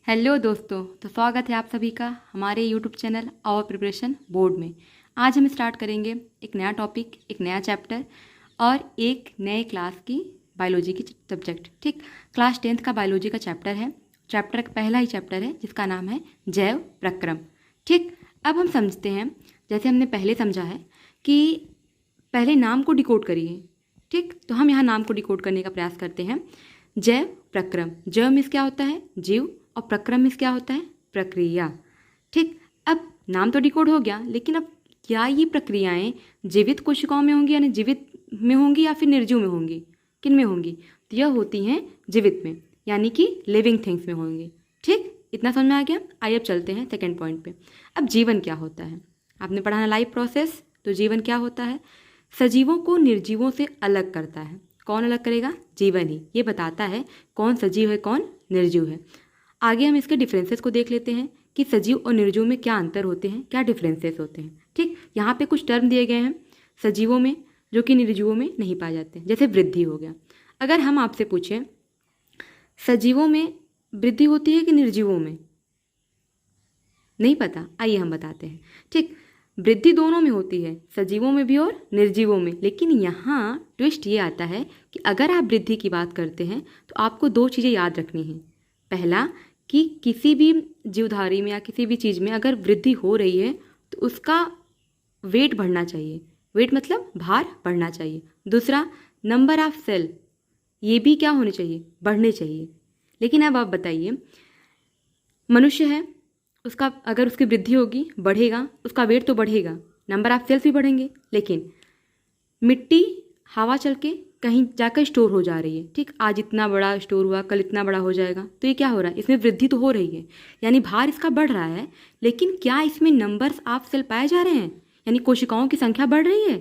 Hello दोस्तों, तो स्वागत है आप सभी का हमारे YouTube channel our preparation board में। आज हम स्टार्ट करेंगे एक नया टॉपिक, एक नया चैप्टर और एक नए क्लास की बायोलॉजी की सब्जेक्ट। ठीक, क्लास 10th का बायोलॉजी का चैप्टर है। चैप्टर का पहला ही चैप्टर है जिसका नाम है जैव प्रक्रम। ठीक, अब हम समझते हैं, जैसे हमने पहले समझा है कि पहले नाम को डिकोड करिए। ठीक, तो हम यहाँ नाम को डिकोड करने का प्रयास करते हैं। जैव प्रक्रम, जैव मीन्स क्या होता है? जीव, और प्रक्रम मीन्स क्या होता है? प्रक्रिया। ठीक, अब नाम तो डिकोड हो गया, लेकिन अब क्या ये प्रक्रियाएं जीवित कोशिकाओं में होंगी, यानी जीवित में होंगी, या फिर निर्जीव में होंगी? किन में होंगी? तो यह होती हैं जीवित में, यानी कि लिविंग थिंग्स में होंगी। ठीक, इतना समझ में आ गया। आइए अब चलते हैं सेकेंड पॉइंट पे। अब जीवन क्या होता है? आपने पढ़ा ना लाइफ प्रोसेस, तो जीवन क्या होता है? सजीवों को निर्जीवों से अलग करता है। कौन अलग करेगा? जीवन ही। ये बताता है कौन सजीव है, कौन निर्जीव है। आगे हम इसके डिफरेंसेस को देख लेते हैं कि सजीव और निर्जीव में क्या अंतर होते हैं, क्या डिफरेंसेस होते हैं। ठीक, यहाँ पे कुछ टर्म दिए गए हैं सजीवों में जो कि निर्जीवों में नहीं पाए जाते हैं, जैसे वृद्धि हो गया। अगर हम आपसे पूछें सजीवों में वृद्धि होती है कि निर्जीवों में? नहीं पता? आइए हम बताते हैं। ठीक, वृद्धि दोनों में होती है, सजीवों में भी और निर्जीवों में। लेकिन यहाँ ट्विस्ट ये आता है कि अगर आप वृद्धि की बात करते हैं तो आपको दो चीज़ें याद रखनी हैं। पहला, कि किसी भी जीवधारी में या किसी भी चीज़ में अगर वृद्धि हो रही है तो उसका वेट बढ़ना चाहिए। वेट मतलब भार बढ़ना चाहिए। दूसरा, नंबर ऑफ सेल, ये भी क्या होने चाहिए? बढ़ने चाहिए। लेकिन अब आप बताइए, मनुष्य है, उसका अगर उसकी वृद्धि होगी, बढ़ेगा, उसका वेट तो बढ़ेगा, नंबर ऑफ सेल्स भी बढ़ेंगे। लेकिन मिट्टी हवा चल के कहीं जाकर स्टोर हो जा रही है। ठीक, आज इतना बड़ा स्टोर हुआ, कल इतना बड़ा हो जाएगा, तो ये क्या हो रहा है? इसमें वृद्धि तो हो रही है, यानी भार इसका बढ़ रहा है। लेकिन क्या इसमें नंबर्स ऑफ सेल पाए जा रहे हैं, यानी कोशिकाओं की संख्या बढ़ रही है?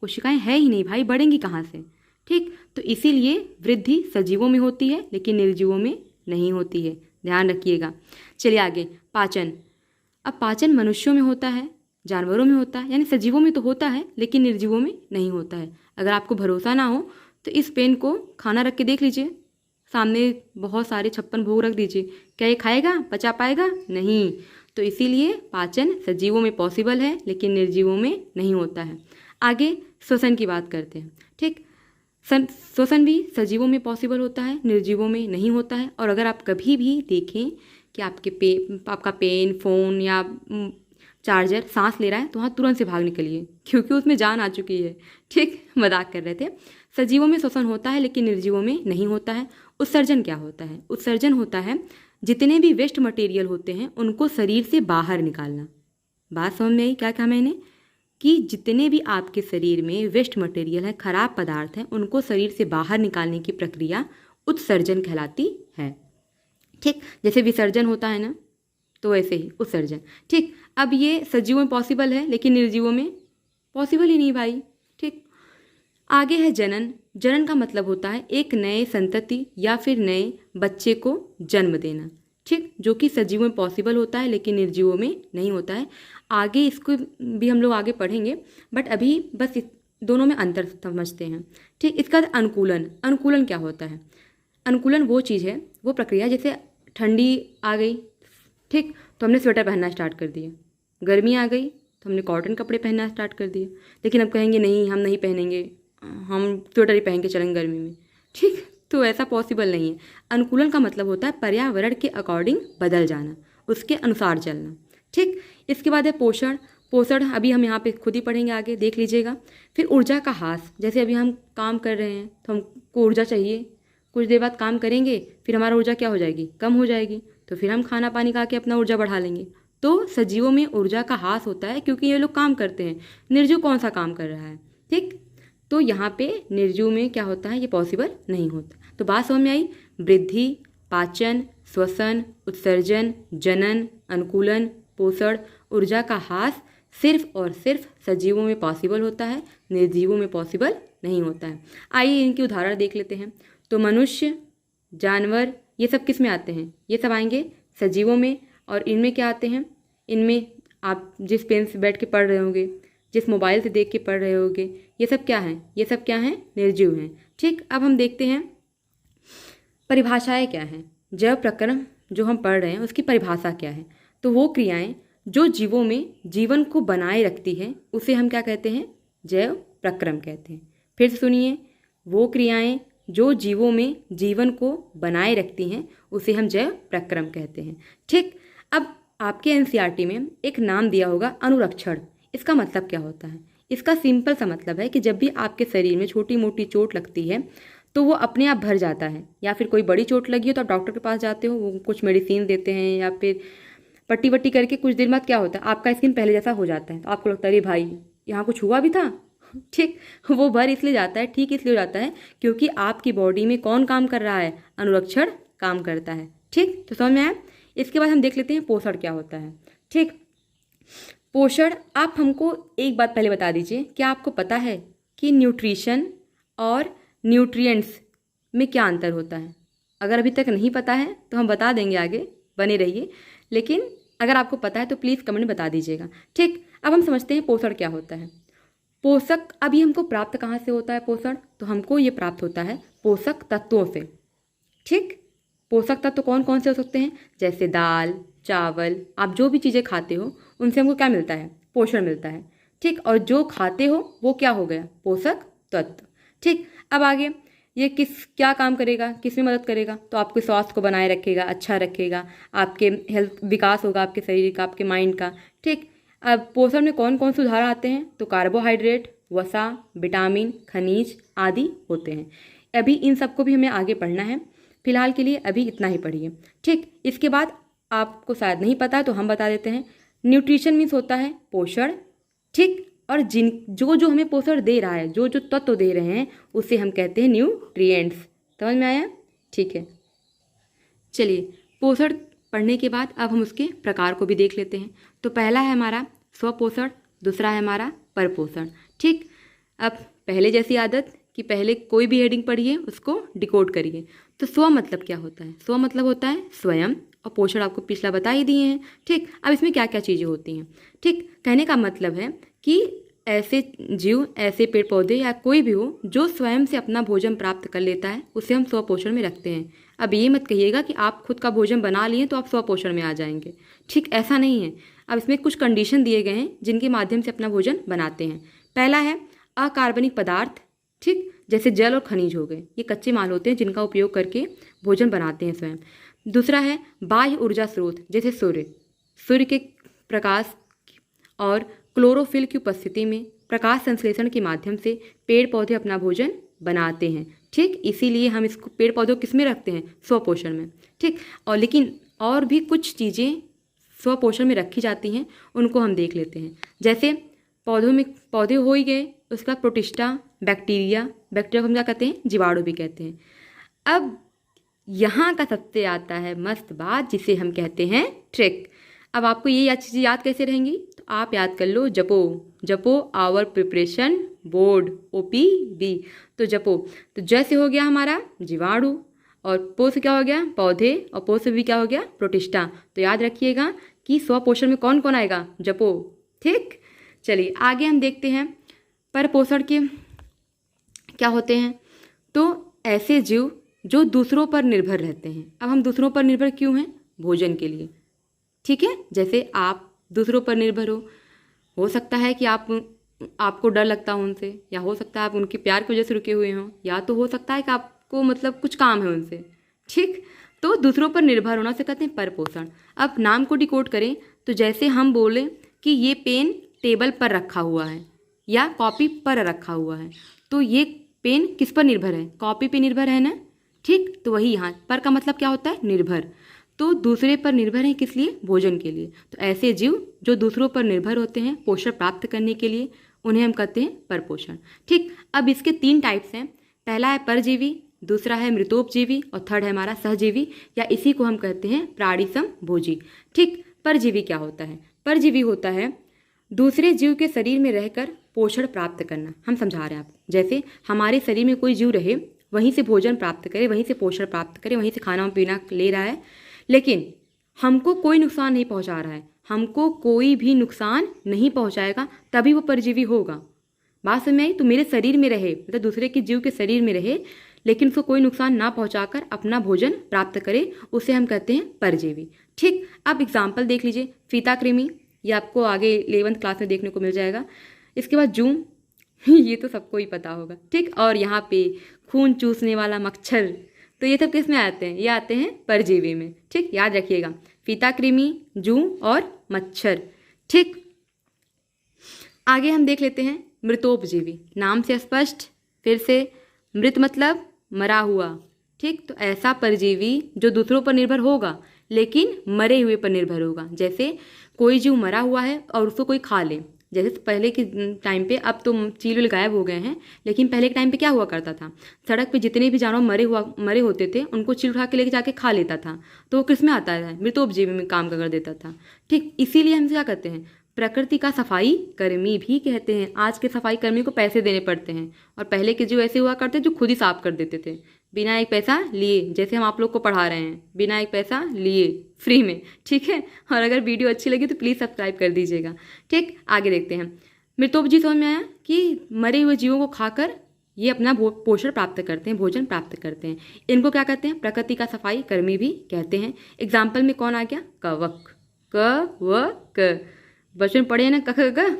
कोशिकाएं है ही नहीं भाई, बढ़ेंगी कहाँ से? ठीक, तो इसीलिए वृद्धि सजीवों में होती है लेकिन निर्जीवों में नहीं होती है, ध्यान रखिएगा। चलिए आगे, पाचन। अब पाचन मनुष्यों में होता है, जानवरों में होता है, यानी सजीवों में तो होता है लेकिन निर्जीवों में नहीं होता है। अगर आपको भरोसा ना हो तो इस पेन को खाना रख के देख लीजिए, सामने बहुत सारे 56 भोग रख दीजिए, क्या ये खाएगा? पचा पाएगा? नहीं। तो इसीलिए पाचन सजीवों में पॉसिबल है लेकिन निर्जीवों में नहीं होता है। आगे श्वसन की बात करते हैं। ठीक, श्वसन भी सजीवों में पॉसिबल होता है, निर्जीवों में नहीं होता है। और अगर आप कभी भी देखें कि आपका पेन, फ़ोन या चार्जर सांस ले रहा है तो वहाँ तुरंत से भाग निकलिए, क्योंकि उसमें जान आ चुकी है। ठीक, मजाक कर रहे थे। सजीवों में श्वसन होता है लेकिन निर्जीवों में नहीं होता है। उत्सर्जन क्या होता है? उत्सर्जन होता है जितने भी वेस्ट मटेरियल होते हैं उनको शरीर से बाहर निकालना। बात समझ में आई? क्या कहा मैंने? कि जितने भी आपके शरीर में वेस्ट मटेरियल है, खराब पदार्थ हैं, उनको शरीर से बाहर निकालने की प्रक्रिया उत्सर्जन कहलाती है। ठीक, जैसे विसर्जन होता है ना, तो वैसे ही उत्सर्जन। ठीक, अब ये सजीवों में पॉसिबल है लेकिन निर्जीवों में पॉसिबल ही नहीं भाई। ठीक, आगे है जनन। जनन का मतलब होता है एक नए संतति या फिर नए बच्चे को जन्म देना। ठीक, जो कि सजीवों में पॉसिबल होता है लेकिन निर्जीवों में नहीं होता है। आगे इसको भी हम लोग आगे पढ़ेंगे, बट अभी बस इस दोनों में अंतर समझते हैं। ठीक, इसका अनुकूलन। अनुकूलन क्या होता है? अनुकूलन वो चीज़ है, वो प्रक्रिया, जैसे ठंडी आ गई, ठीक, तो हमने स्वेटर पहनना स्टार्ट कर दिया। गर्मी आ गई तो हमने कॉटन कपड़े पहनना स्टार्ट कर दिए। लेकिन अब कहेंगे नहीं, हम नहीं पहनेंगे, हम स्वेटर ही पहन के चलेंगे गर्मी में। ठीक, तो ऐसा पॉसिबल नहीं है। अनुकूलन का मतलब होता है पर्यावरण के अकॉर्डिंग बदल जाना, उसके अनुसार चलना। ठीक, इसके बाद है पोषण। पोषण अभी हम यहाँ पे खुद ही पढ़ेंगे, आगे देख लीजिएगा। फिर ऊर्जा का ह्रास, जैसे अभी हम काम कर रहे हैं तो हमको ऊर्जा चाहिए, कुछ देर बाद काम करेंगे फिर हमारा ऊर्जा क्या हो जाएगी? कम हो जाएगी, तो फिर हम खाना पानी खा के अपना ऊर्जा बढ़ा लेंगे। तो सजीवों में ऊर्जा का ह्रास होता है क्योंकि ये लोग काम करते हैं। निर्जीव कौन सा काम कर रहा है? ठीक, तो यहाँ पे निर्जीव में क्या होता है? ये पॉसिबल नहीं होता। तो बात समझ में आई? वृद्धि, पाचन, श्वसन, उत्सर्जन, जनन, अनुकूलन, पोषण, ऊर्जा का ह्रास सिर्फ और सिर्फ सजीवों में पॉसिबल होता है, निर्जीवों में पॉसिबल नहीं होता है। आइए इनके उदाहरण देख लेते हैं। तो मनुष्य, जानवर, ये सब किस में आते हैं? ये सब आएंगे सजीवों में। और इनमें क्या आते हैं? इनमें आप जिस पेन से बैठ के पढ़ रहे होंगे, जिस मोबाइल से देख के पढ़ रहे होंगे, ये सब क्या हैं? ये सब क्या हैं? निर्जीव हैं। ठीक, अब हम देखते हैं परिभाषाएं क्या हैं। जैव प्रक्रम जो हम पढ़ रहे हैं उसकी परिभाषा क्या है। तो वो क्रियाएं जो जीवों में जीवन को बनाए रखती है उसे हम क्या कहते हैं, जैव प्रक्रम कहते हैं। फिर से सुनिए, वो क्रियाएं जो जीवों में जीवन को बनाए रखती हैं उसे हम जैव प्रक्रम कहते हैं। ठीक, अब आपके एनसीईआरटी में एक नाम दिया होगा अनुरक्षण। इसका मतलब क्या होता है? इसका सिंपल सा मतलब है कि जब भी आपके शरीर में छोटी मोटी चोट लगती है तो वो अपने आप भर जाता है, या फिर कोई बड़ी चोट लगी हो तो आप डॉक्टर के पास जाते हो, वो कुछ मेडिसिन देते हैं या फिर पट्टी वट्टी करके कुछ देर बाद क्या होता है, आपका स्किन पहले जैसा हो जाता है। तो आपको लगता है अरे भाई यहाँ कुछ हुआ भी था। ठीक, वो भर इसलिए जाता है, ठीक इसलिए हो जाता है क्योंकि आपकी बॉडी में कौन काम कर रहा है, अनुरक्षण काम करता है। ठीक, तो समझ में आया। इसके बाद हम देख लेते हैं पोषण क्या होता है। ठीक, पोषण, आप हमको एक बात पहले बता दीजिए, क्या आपको पता है कि न्यूट्रिशन और न्यूट्रिएंट्स में क्या अंतर होता है? अगर अभी तक नहीं पता है तो हम बता देंगे, आगे बने रहिए, लेकिन अगर आपको पता है तो प्लीज़ कमेंट में बता दीजिएगा। ठीक, अब हम समझते हैं पोषण क्या होता है। पोषक, अभी हमको प्राप्त कहाँ से होता है पोषण? तो हमको ये प्राप्त होता है पोषक तत्वों से। ठीक, पोषक तत्व कौन कौन से हो सकते हैं? जैसे दाल, चावल, आप जो भी चीज़ें खाते हो उनसे हमको क्या मिलता है, पोषण मिलता है। ठीक, और जो खाते हो वो क्या हो गया, पोषक तत्व। ठीक, अब आगे ये क्या काम करेगा, किस में मदद करेगा? तो आपके स्वास्थ्य को बनाए रखेगा, अच्छा रखेगा, आपके हेल्थ विकास होगा, आपके शरीर का, आपके माइंड का। ठीक, अब पोषण में कौन कौन से उदाहरण आते हैं? तो कार्बोहाइड्रेट, वसा, विटामिन, खनिज आदि होते हैं। अभी इन सबको भी हमें आगे पढ़ना है, फिलहाल के लिए अभी इतना ही पढ़िए। ठीक, इसके बाद आपको शायद नहीं पता है तो हम बता देते हैं, न्यूट्रिशन मीन्स होता है पोषण। ठीक, और जो हमें पोषण दे रहा है, जो तत्व दे रहे हैं उसे हम कहते हैं न्यूट्रिएंट्स। समझ में आया? ठीक है, चलिए पोषण पढ़ने के बाद अब हम उसके प्रकार को भी देख लेते हैं। तो पहला है हमारा स्वपोषण, दूसरा है हमारा परपोषण। ठीक, अब पहले जैसी आदत कि पहले कोई भी हेडिंग पढ़िए उसको डिकोड करिए। तो स्व मतलब क्या होता है? स्व मतलब होता है स्वयं, और पोषण आपको पिछला बता ही दिए हैं। ठीक, अब इसमें क्या क्या चीज़ें होती हैं? ठीक, कहने का मतलब है कि ऐसे जीव, ऐसे पेड़ पौधे या कोई भी हो जो स्वयं से अपना भोजन प्राप्त कर लेता है उसे हम स्वपोषण में रखते हैं। अब ये मत कहिएगा कि आप खुद का भोजन बना लिए तो आप स्वपोषण में आ जाएंगे। ठीक, ऐसा नहीं है। अब इसमें कुछ कंडीशन दिए गए हैं जिनके माध्यम से अपना भोजन बनाते हैं। पहला है अकार्बनिक पदार्थ। ठीक, जैसे जल और खनिज हो गए, ये कच्चे माल होते हैं जिनका उपयोग करके भोजन बनाते हैं स्वयं। दूसरा है बाह्य ऊर्जा स्रोत, जैसे सूर्य के प्रकाश और क्लोरोफिल की उपस्थिति में प्रकाश संश्लेषण के माध्यम से पेड़ पौधे अपना भोजन बनाते हैं। ठीक, इसीलिए हम इसको पेड़ पौधों किस में रखते हैं, स्वपोषण में। ठीक, और लेकिन और भी कुछ चीज़ें स्वपोषण में रखी जाती हैं, उनको हम देख लेते हैं। जैसे पौधे हो ही गए, उसके बाद प्रोटिस्टा, बैक्टीरिया को हम क्या कहते हैं, जीवाणु भी कहते हैं। अब यहाँ का सबसे आता है मस्त बात जिसे हम कहते हैं ट्रिक। अब आपको ये चीज़ें याद कैसे रहेंगी? तो आप याद कर लो, जपो आवर प्रिपरेशन बोर्ड, OPB। तो जपो, तो जैसे हो गया हमारा जीवाणु, और पो से क्या हो गया, पौधे, और पो से भी क्या हो गया, प्रोटिस्टा। तो याद रखिएगा कि स्वपोषण में कौन कौन आएगा, जपो। ठीक, चलिए आगे हम देखते हैं परपोषण के क्या होते हैं। तो ऐसे जीव जो दूसरों पर निर्भर रहते हैं। अब हम दूसरों पर निर्भर क्यों हैं? भोजन के लिए। ठीक है, जैसे आप दूसरों पर निर्भर हो सकता है कि आपको डर लगता हो उनसे, या हो सकता है आप उनके प्यार की वजह से रुके हुए हों, या तो हो सकता है कि आपको मतलब कुछ काम है उनसे। ठीक, तो दूसरों पर निर्भर होना से कहते हैं परपोषण। अब नाम को डिकोड करें तो जैसे हम बोलें कि ये पेन टेबल पर रखा हुआ है या कॉपी पर रखा हुआ है, तो ये पेन किस पर निर्भर है, कॉपी पे निर्भर है ना। ठीक, तो वही यहाँ पर का मतलब क्या होता है, निर्भर। तो दूसरे पर निर्भर है किस लिए, भोजन के लिए। तो ऐसे जीव जो दूसरों पर निर्भर होते हैं पोषण प्राप्त करने के लिए, उन्हें हम कहते हैं परपोषण। ठीक, अब इसके 3 टाइप्स हैं। पहला है परजीवी, दूसरा है मृतोपजीवी, और थर्ड है हमारा सहजीवी, या इसी को हम कहते हैं प्राणिसमभोजी। ठीक, परजीवी क्या होता है? परजीवी होता है दूसरे जीव के शरीर में रहकर पोषण प्राप्त करना। हम समझा रहे हैं आप, जैसे हमारे शरीर में कोई जीव रहे, वहीं से भोजन प्राप्त करे, वहीं से पोषण प्राप्त करे, वहीं से खाना पीना ले रहा है, लेकिन हमको कोई नुकसान नहीं पहुंचा रहा है, हमको कोई भी नुकसान नहीं पहुंचाएगा, तभी वो परजीवी होगा। बात समझ में आई? तो मेरे शरीर में रहे, मतलब दूसरे के जीव के शरीर में रहे, लेकिन उसको कोई नुकसान ना पहुंचाकर अपना भोजन प्राप्त करे, उसे हम कहते हैं परजीवी। ठीक, अब एग्जाम्पल देख लीजिए, फीता कृमि, ये आपको आगे 11th क्लास में देखने को मिल जाएगा। इसके बाद जूं, ये तो सबको ही पता होगा। ठीक, और यहाँ पे खून चूसने वाला मच्छर, तो ये सब किस में आते हैं? ये आते हैं परजीवी में। ठीक, याद रखिएगा, फीता कृमि, जूं और मच्छर। ठीक, आगे हम देख लेते हैं मृतोपजीवी। नाम से स्पष्ट, फिर से मृत मतलब मरा हुआ। ठीक, तो ऐसा परजीवी जो दूसरों पर निर्भर होगा लेकिन मरे हुए पर निर्भर होगा। जैसे कोई जीव मरा हुआ है और उसको कोई खा ले, जैसे पहले के टाइम पे, अब तो चील विल गायब हो गए हैं, लेकिन पहले के टाइम पे क्या हुआ करता था, सड़क पे जितने भी जानवर मरे होते थे उनको चील उठा के लेके जाके खा लेता था, तो वो किस में आता है? मृतोपजीवी में काम कर देता था। ठीक, इसीलिए हम क्या कहते हैं, प्रकृति का सफाई कर्मी भी कहते हैं। आज के सफाई कर्मी को पैसे देने पड़ते हैं, और पहले के जो ऐसे हुआ करते जो खुद ही साफ कर देते थे बिना एक पैसा लिए, जैसे हम आप लोग को पढ़ा रहे हैं, बिना एक पैसा लिए फ्री में। ठीक है, और अगर वीडियो अच्छी लगी तो प्लीज़ सब्सक्राइब कर दीजिएगा। ठीक, आगे देखते हैं। मृतोपजीवी समझ में आया कि मरे हुए जीवों को खाकर ये अपना पोषण प्राप्त करते हैं, भोजन प्राप्त करते हैं। इनको क्या कहते हैं? प्रकृति का सफाई कर्मी भी कहते हैं। एग्जाम्पल में कौन आ गया? कवक, क बचपन पढ़े ना क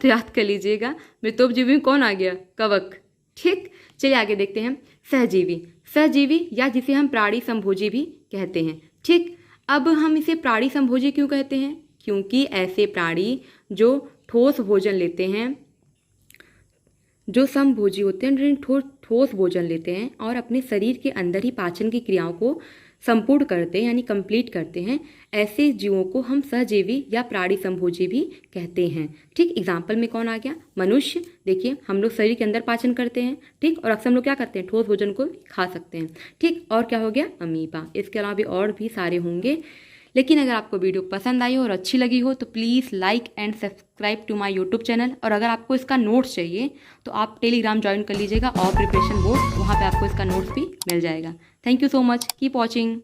तो याद कर लीजिएगा। मृतोपजीवी में कौन आ गया? कवक। ठीक, चलिए आगे देखते हैं। सहजीवी, सहजीवी या जिसे हम प्राणी संभोजी भी कहते हैं। ठीक, अब हम इसे प्राणी संभोजी क्यों कहते हैं? क्योंकि ऐसे प्राणी जो ठोस भोजन लेते हैं, जो समभोजी होते हैं, ठोस भोजन लेते हैं और अपने शरीर के अंदर ही पाचन की क्रियाओं को संपूर्ण करते हैं, यानी कंप्लीट करते हैं, ऐसे जीवों को हम सहजीवी या प्राणी संभोजी भी कहते हैं। ठीक, एग्जाम्पल में कौन आ गया? मनुष्य। देखिए, हम लोग शरीर के अंदर पाचन करते हैं, ठीक, और अक्सर हम लोग क्या करते हैं? ठोस भोजन को खा सकते हैं। ठीक, और क्या हो गया? अमीबा। इसके अलावा भी और भी सारे होंगे, लेकिन अगर आपको वीडियो पसंद आई हो और अच्छी लगी हो तो please like and subscribe to my YouTube channel. और अगर आपको इसका नोट्स चाहिए तो आप टेलीग्राम ज्वाइन कर लीजिएगा, और प्रिपरेशन बोर्ड, वहाँ पे आपको इसका नोट्स भी मिल जाएगा। Thank you so much, keep watching.